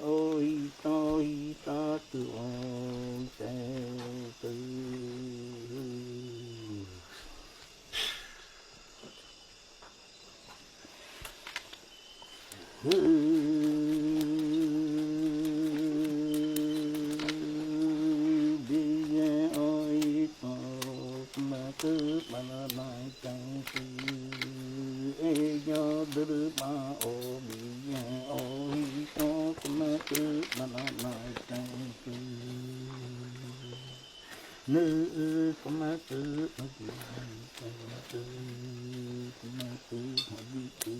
ôi tôi ta từ từ cứ mà lại chẳng cứ e nhớ đưa mà ô bị ôi to mà cứ mà lại chẳng cứ nữ mà cứ mà cứ mà cứ mà cứ